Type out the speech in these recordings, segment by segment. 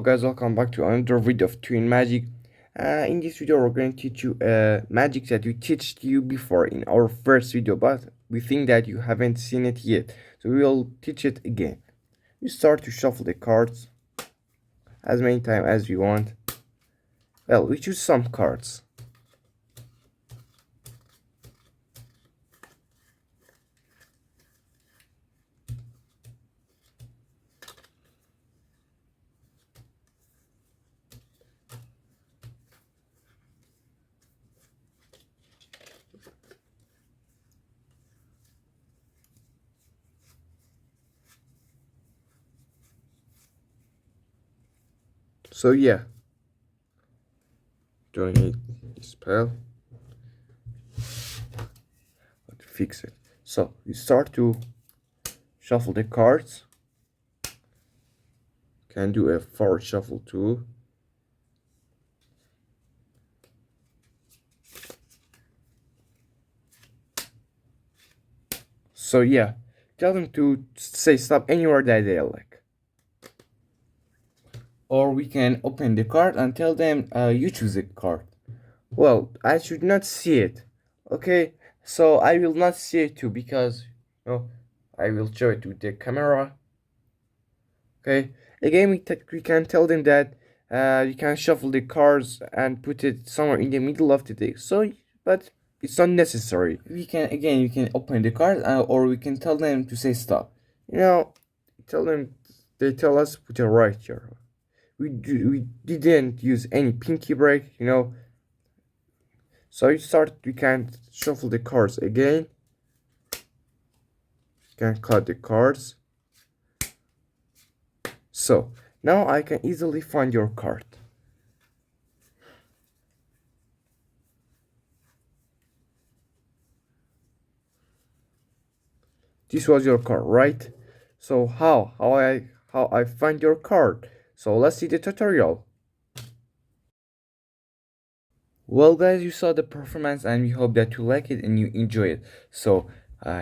Hello guys, welcome back to another video of Twin Magic. In this video we're going to teach you magic that we teached you before in our first video, but we think that you haven't seen it yet, so we will teach it again. You start to shuffle the cards as many times as you want. Well, we choose some cards. So yeah, don't need this spell. But fix it. So you start to shuffle the cards. Can do a forward shuffle too. So yeah, tell them to say stop anywhere that they like. Or we can open the card and tell them you choose a card. Well, I should not see it. Okay, so I will not see it too because I will show it to the camera. Okay, again we can tell them that you can shuffle the cards and put it somewhere in the middle of the deck. So, but it's not necessary. We can open the card or we can tell them to say stop. Tell them they tell us put it right here. We didn't use any pinky break, So we can shuffle the cards again. Can cut the cards. So now I can easily find your card. This was your card, right? So how I find your card? So let's see the tutorial. Well guys, you saw the performance and we hope that you like it and you enjoy it. So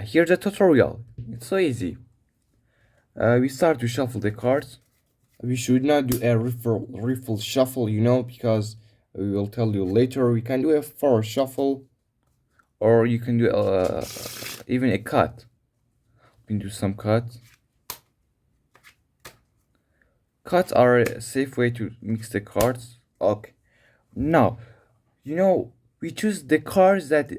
here's the tutorial. It's so easy. We start to shuffle the cards. We should not do a riffle shuffle, because we will tell you later. We can do a forward shuffle, or you can do even a cut. We can do some cuts. Cuts are a safe way to mix the cards. Okay. Now, we choose the cards that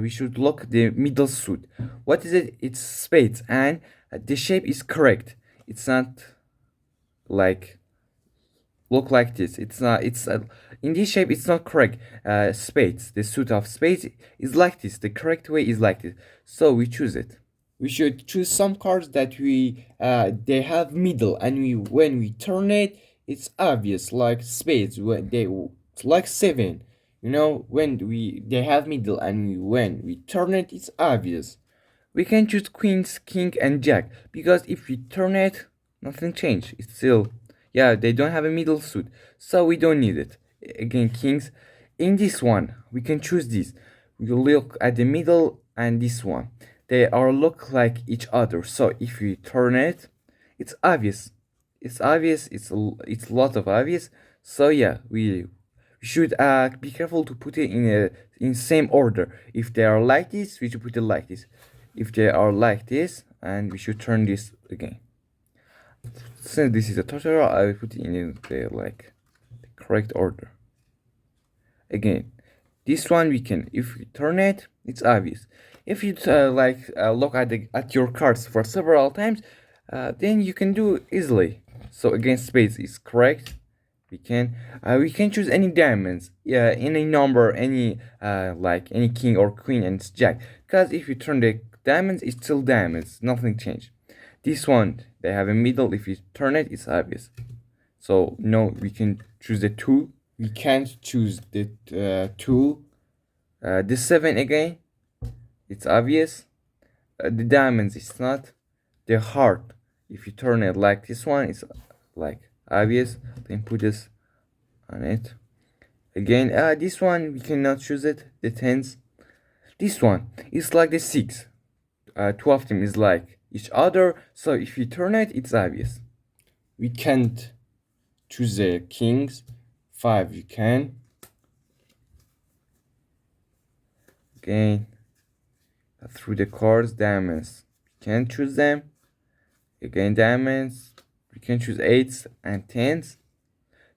we should look the middle suit. What is it? It's spades, and the shape is correct. It's not like look like this. It's not. It's in this shape. It's not correct. Spades. The suit of spades is like this. The correct way is like this. So we choose it. We should choose some cards that they have middle, and when we turn it, it's obvious, like spades when they like seven. When they have middle and when we turn it, it's obvious. We can choose queens, king, and jack because if we turn it, nothing changed. It's still, yeah, they don't have a middle suit, so we don't need it. Again, kings. In this one, we can choose this. We look at the middle and this one. They are look like each other. So if we turn it, it's obvious. It's obvious. It's a lot of obvious. So yeah, we should be careful to put it in same order. If they are like this, we should put it like this. If they are like this, and we should turn this again. Since this is a tutorial, I will put it in the correct order. Again, this one we can, if we turn it, it's obvious. If you look at your cards for several times, then you can do easily. So again, spades is correct. We can choose any diamonds, any number, any any king or queen and jack. Because if you turn the diamonds, it's still diamonds. Nothing changed. This one they have a middle. If you turn it, it's obvious. So no, we can choose the 2. We can't choose the 2. The 7 again. It's obvious. The diamonds, it's not. The heart, if you turn it like this one, it's like obvious. Then put this on it. Again, this one we cannot choose it. The 10s. This one is like the 6. 2 of them is like each other. So if you turn it, it's obvious. We can't choose the kings. 5 you can. Again, through the cards, diamonds. You can choose them. Again, diamonds. You can choose 8s and 10s.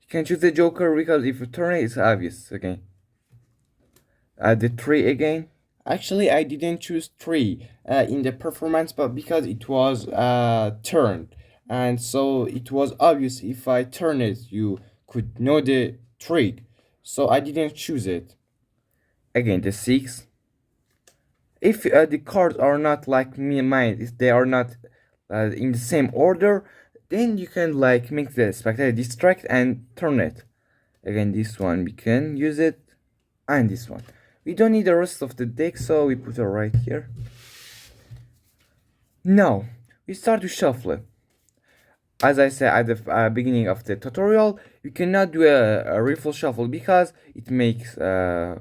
You can choose the joker because if you turn it, it's obvious. Again, the 3 again. Actually, I didn't choose 3 in the performance, but because it was turned, and so it was obvious if I turn it, you could know the trick. So I didn't choose it. Again, the 6. If the cards are not like me and mine, if they are not in the same order, then you can like make the spectator distract and turn it. Again, this one we can use it, and this one. We don't need the rest of the deck, so we put it right here. Now we start to shuffle it. As I said at the beginning of the tutorial, you cannot do a riffle shuffle because it makes the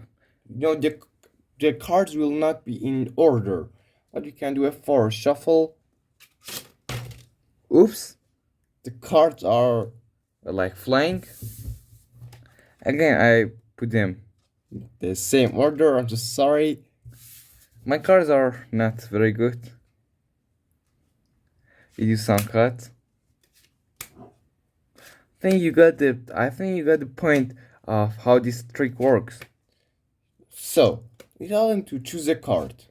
cards will not be in order. But you can do a force shuffle. Oops, the cards are like flying. Again, I put them in the same order. I'm just sorry. My cards are not very good. We do some cut. I think you got the point of how this trick works. So we tell them to choose a card.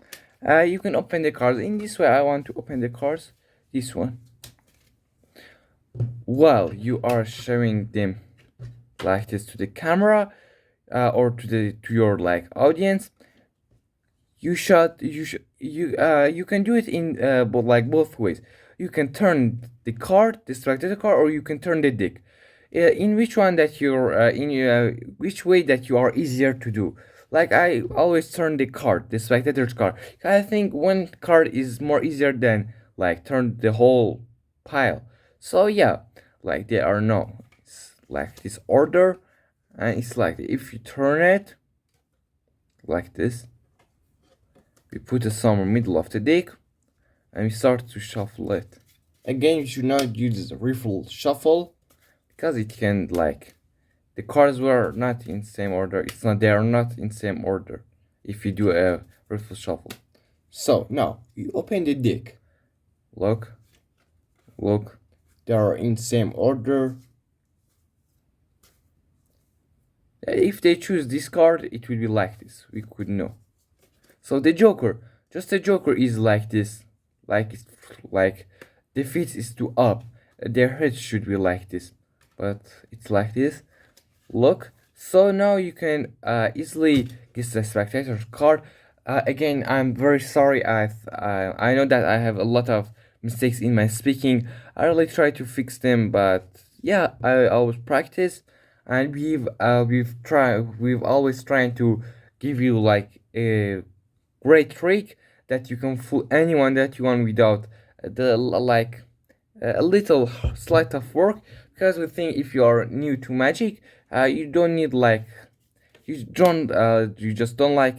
You can open the cards in this way. I want to open the cards. This one. While you are showing them like this to the camera or to your like audience, you can do it in both ways. You can turn the card, distract the card, or you can turn the deck. In which one that you're which way that you are easier to do. Like I always turn the card, the spectator's card. I think one card is more easier than like turn the whole pile. So yeah, like they are no, it's like this order, and it's like if you turn it like this, we put it somewhere middle of the deck, and we start to shuffle it. Again, you should not use the riffle shuffle because it can like the cards were not in same order. They are not in same order if you do a riffle shuffle. So now you open the deck. Look, they are in same order. If they choose this card, it will be like this. We could know. So the joker is like this, like the feet is to up. Their head should be like this, but it's like this. Look. So now you can easily get the spectator card. Again, I'm very sorry. I know that I have a lot of mistakes in my speaking. I really try to fix them, but yeah, I always practice, and we've always trying to give you like a great trick that you can fool anyone that you want without the like a little slight of work, because we think if you are new to magic, you don't need like you just don't like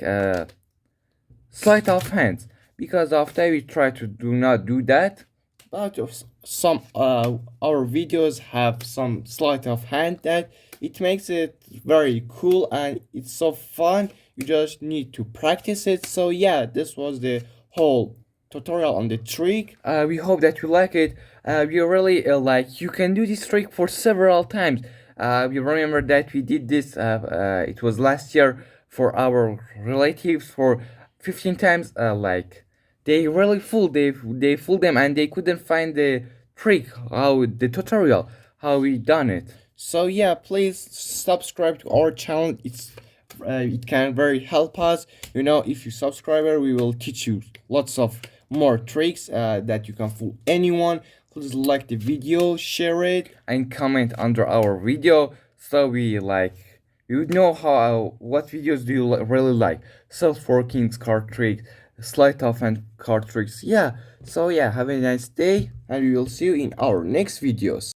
sleight of hands, because after we try to do not do that, but some our videos have some sleight of hand that it makes it very cool and it's so fun. You just need to practice it. So yeah, this was the whole tutorial on the trick. We hope that you like it. We really like you can do this trick for several times. We remember that we did this it was last year for our relatives for 15 times. Like they really they fooled them and they couldn't find the trick, how the tutorial, how we done it. So yeah, please subscribe to our channel. It can very help us. If you subscriber, we will teach you lots of more tricks that you can fool anyone. Please like the video, share it, and comment under our video so we like you know what videos do you really like. Self-working card tricks, sleight of hand card tricks. Yeah. So yeah, have a nice day, and we will see you in our next videos.